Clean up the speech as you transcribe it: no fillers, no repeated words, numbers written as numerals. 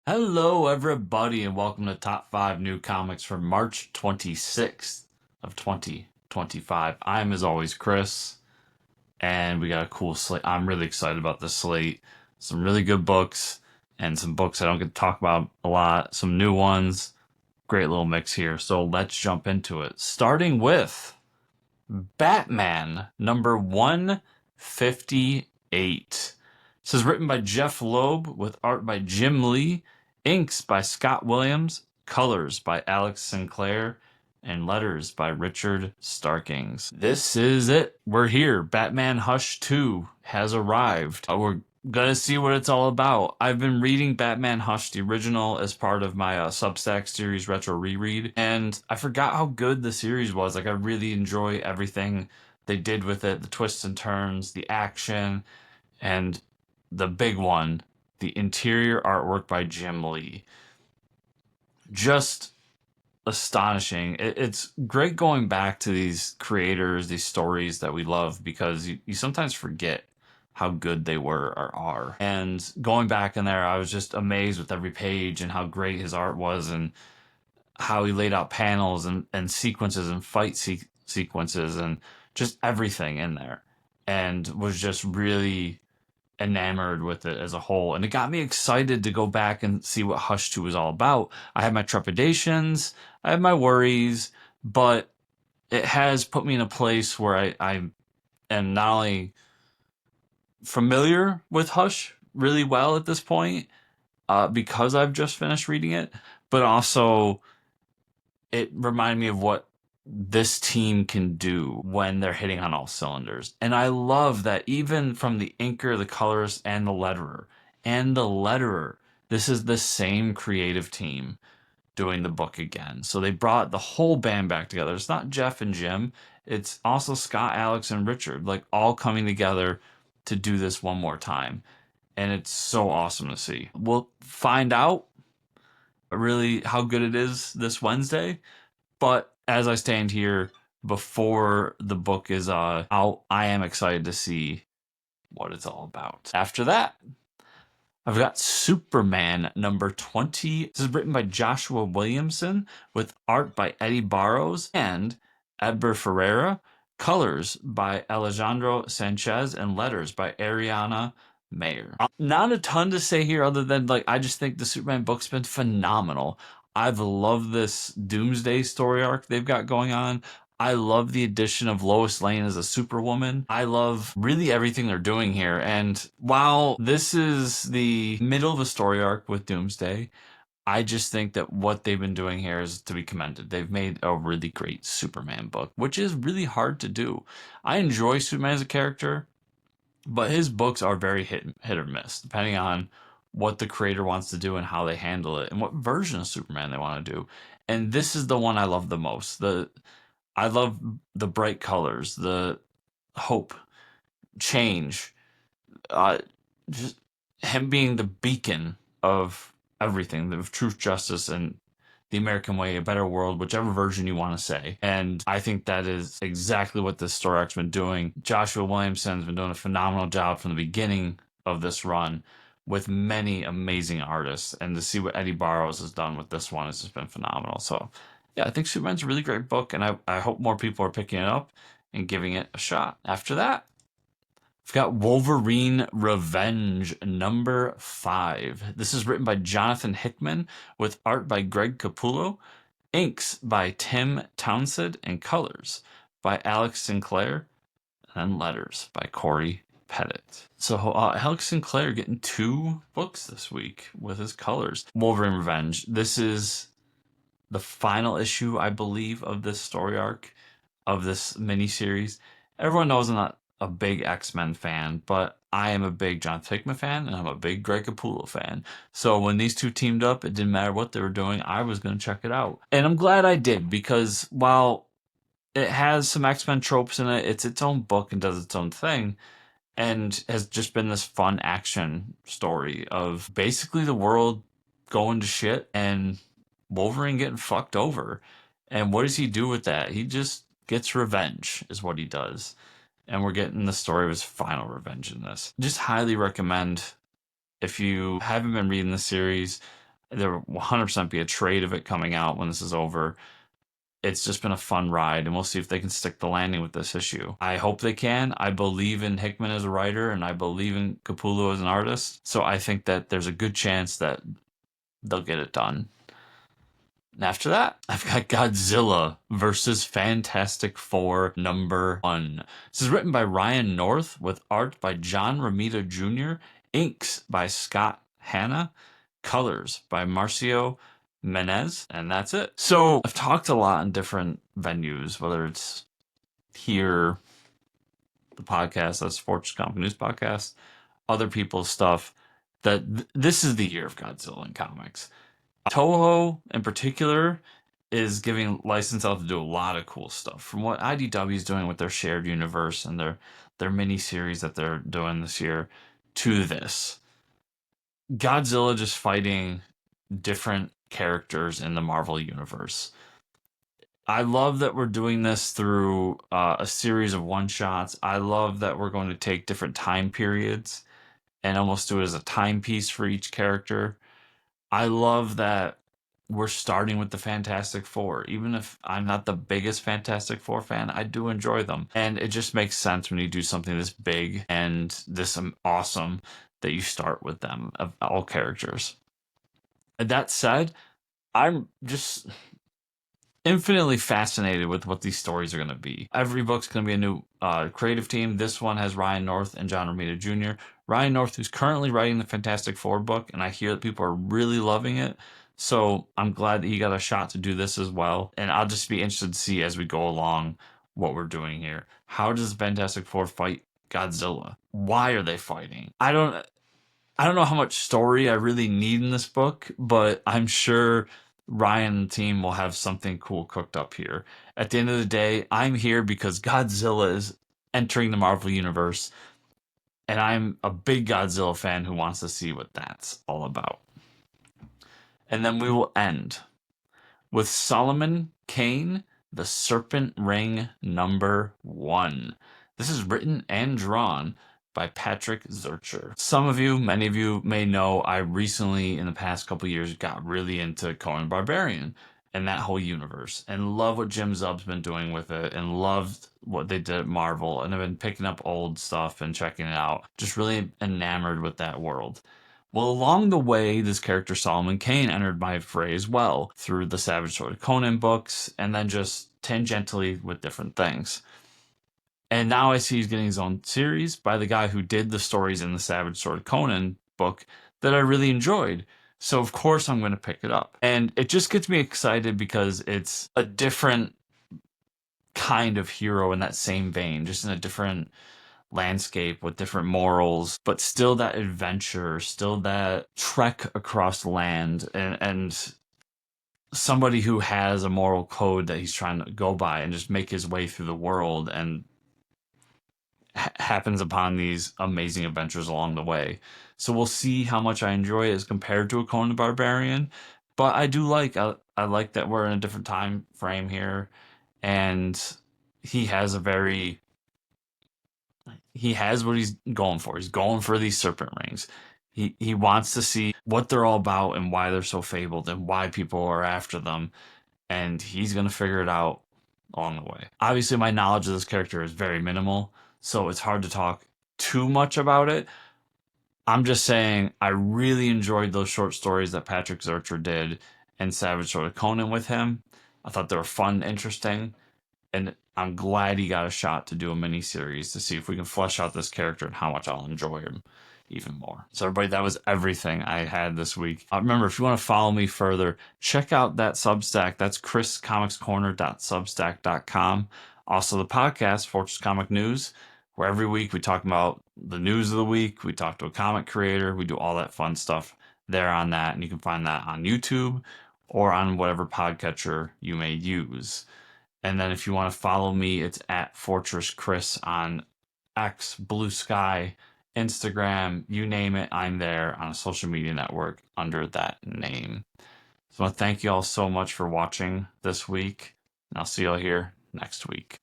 Hello, everybody, and welcome to Top 5 New Comics for March 26th of 2025. I'm, as always, Chris, and we got a cool slate. I'm really excited about this slate. Some really good books, and some books I don't get to talk about a lot. Some new ones. Great little mix here. So let's jump into it. Starting with Batman, number 158. This is written by Jeph Loeb with art by Jim Lee, inks by Scott Williams, colors by Alex Sinclair, and letters by Richard Starkings. This is it. We're here. Batman Hush 2 has arrived. We're gonna see what it's all about. I've been reading Batman Hush, the original, as part of my Substack series Retro Reread, and I forgot how good the series was. Like, I really enjoy everything they did with it, the twists and turns, the action, and the big one, the interior artwork by Jim Lee. Just astonishing. It's great going back to these creators, these stories that we love, because you sometimes forget how good they were or are. And going back in there, I was just amazed with every page and how great his art was, and how he laid out panels and sequences and sequences and just everything in there. And was just really enamored with it as a whole. And it got me excited to go back and see what Hush 2 was all about. I had my trepidations, I had my worries, but it has put me in a place where I am not only familiar with Hush really well at this point, because I've just finished reading it, but also it reminded me of what this team can do when they're hitting on all cylinders. And I love that even from the inker, the colorist, and the letterer, this is the same creative team doing the book again. So they brought the whole band back together. It's not Jeff and Jim, it's also Scott, Alex, and Richard, like all coming together to do this one more time. And it's so awesome to see. We'll find out really how good it is this Wednesday. But as I stand here before the book is out, I am excited to see what it's all about. After that, I've got Superman number 20. This is written by Joshua Williamson with art by Eddie Barrows and Eber Ferreira, colors by Alejandro Sanchez, and letters by Ariana Maher. Not a ton to say here other than, like, I just think the Superman book's been phenomenal. I've loved this Doomsday story arc they've got going on. I love the addition of Lois Lane as a Superwoman. I love really everything they're doing here. And while this is the middle of a story arc with Doomsday, I just think that what they've been doing here is to be commended. They've made a really great Superman book, which is really hard to do. I enjoy Superman as a character, but his books are very hit or miss, depending on what the creator wants to do and how they handle it and what version of Superman they want to do. And this is the one I love the most. I love the bright colors, the hope, change, uh, just him being the beacon of everything, of truth, justice, and the American way, a better world, whichever version you want to say. And I think that is exactly what this story arc's been doing. Joshua Williamson's been doing a phenomenal job from the beginning of this run with many amazing artists. And to see what Eddie Barrows has done with this one has just been phenomenal. So, yeah, I think Superman's a really great book, and I hope more people are picking it up and giving it a shot. After that, we've got Wolverine Revenge number 5. This is written by Jonathan Hickman with art by Greg Capullo, inks by Tim Townsend, and colors by Alex Sinclair, and letters by Cory Petit. So Alex Sinclair getting 2 books this week with his colors. Wolverine Revenge. This is the final issue, I believe, of this story arc, of this miniseries. Everyone knows I'm not a big X-Men fan, but I am a big Jonathan Hickman fan, and I'm a big Greg Capullo fan. So when these two teamed up, it didn't matter what they were doing, I was going to check it out. And I'm glad I did, because while it has some X-Men tropes in it, it's its own book and does its own thing, and has just been this fun action story of basically the world going to shit and Wolverine getting fucked over. And what does he do with that? He just gets revenge, is what he does. And we're getting the story of his final revenge in this. Just highly recommend, if you haven't been reading the series, There will 100% be a trade of it coming out when this is over. It's just been a fun ride, and we'll see if they can stick the landing with this issue. I hope they can. I believe in Hickman as a writer, and I believe in Capullo as an artist. So I think that there's a good chance that they'll get it done. And after that, I've got Godzilla versus Fantastic Four #1. This is written by Ryan North with art by John Romita Jr., inks by Scott Hanna, colors by Marcio Menez, and that's it. So I've talked a lot in different venues, whether it's here, the podcast, that's Fortress Comic News Podcast, other people's stuff, that this is the year of Godzilla in comics. Toho, in particular, is giving license out to do a lot of cool stuff. From what IDW is doing with their shared universe and their mini-series that they're doing this year, to this. Godzilla just fighting different characters in the Marvel universe. I love that we're doing this through a series of one-shots. I love that we're going to take different time periods and almost do it as a timepiece for each character. I love that we're starting with the Fantastic Four. Even if I'm not the biggest Fantastic Four fan, I do enjoy them. And it just makes sense when you do something this big and this awesome that you start with them, of all characters. And that said, I'm just infinitely fascinated with what these stories are going to be. Every book's going to be a new creative team. This one has Ryan North and John Romita Jr. Ryan North, who's currently writing the Fantastic Four book, and I hear that people are really loving it. So I'm glad that he got a shot to do this as well. And I'll just be interested to see as we go along what we're doing here. How does the Fantastic Four fight Godzilla? Why are they fighting? I don't know how much story I really need in this book, but I'm sure Ryan and the team will have something cool cooked up here. At the end of the day, I'm here because Godzilla is entering the Marvel Universe, and I'm a big Godzilla fan who wants to see what that's all about. And then we will end with Solomon Kane, The Serpent Ring #1. This is written and drawn by Patrick Zurcher. Some of you, many of you may know, I recently, in the past couple years, got really into Conan Barbarian and that whole universe, and love what Jim Zub's been doing with it, and loved what they did at Marvel, and I've been picking up old stuff and checking it out. Just really enamored with that world. Well, along the way, this character Solomon Kane entered my fray as well, through the Savage Sword of Conan books, and then just tangentially with different things. And now I see he's getting his own series by the guy who did the stories in the Savage Sword of Conan book that I really enjoyed. So of course I'm going to pick it up. And it just gets me excited because it's a different kind of hero in that same vein, just in a different landscape with different morals, but still that adventure, still that trek across land, and somebody who has a moral code that he's trying to go by and just make his way through the world, and happens upon these amazing adventures along the way. So we'll see how much I enjoy it as compared to a Conan the Barbarian, but I do like I like that we're in a different time frame here, and he has what he's going for. He's going for these serpent rings. He wants to see what they're all about and why they're so fabled and why people are after them, and he's going to figure it out along the way. Obviously, my knowledge of this character is very minimal, so it's hard to talk too much about it. I'm just saying I really enjoyed those short stories that Patrick Zurcher did in Savage Sword of Conan with him. I thought they were fun, interesting, and I'm glad he got a shot to do a mini-series to see if we can flesh out this character and how much I'll enjoy him even more. So everybody, that was everything I had this week. Remember, if you want to follow me further, check out that Substack. That's chriscomicscorner.substack.com. Also the podcast, Fortress Comic News, where every week we talk about the news of the week. We talk to a comic creator. We do all that fun stuff there on that. And you can find that on YouTube or on whatever podcatcher you may use. And then if you want to follow me, it's at Fortress Chris on X, Blue Sky, Instagram, you name it, I'm there on a social media network under that name. So I want to thank you all so much for watching this week, and I'll see you all here next week.